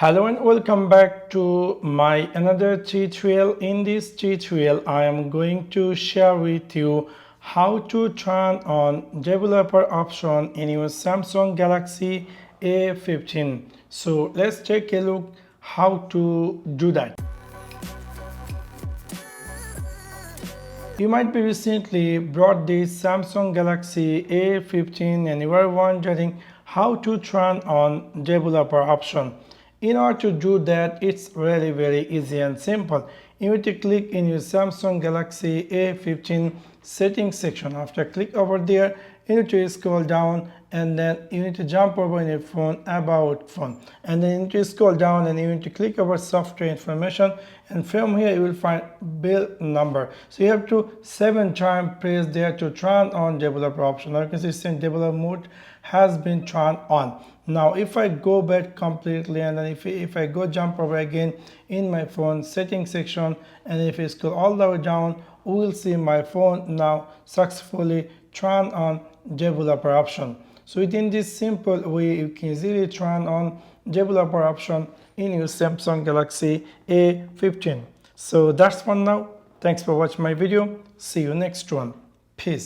Hello and welcome back to my another tutorial. In this tutorial I am going to share with you how to turn on developer option in your Samsung Galaxy A15. So let's take a look how to do that. You might be recently bought this Samsung Galaxy A15 and you are wondering how to turn on developer option. In order to do that, it's really very easy and simple. You need to click in your Samsung Galaxy A15 settings section. After click over there, you need to scroll down and then you need to jump over in your phone about phone, and then you need to scroll down and you need to click over software information, and from here you will find build number. So you have to 7 times press there to turn on developer option. Now you can see saying developer mode has been turned on. Now if I go back completely and then if I go jump over again in my phone settings section, and if I scroll all the way down, we will see my phone now successfully turn on developer option. So within this simple way, you can easily turn on developer option in your Samsung Galaxy A15. So that's for now. Thanks for watching my video. See you next one. Peace.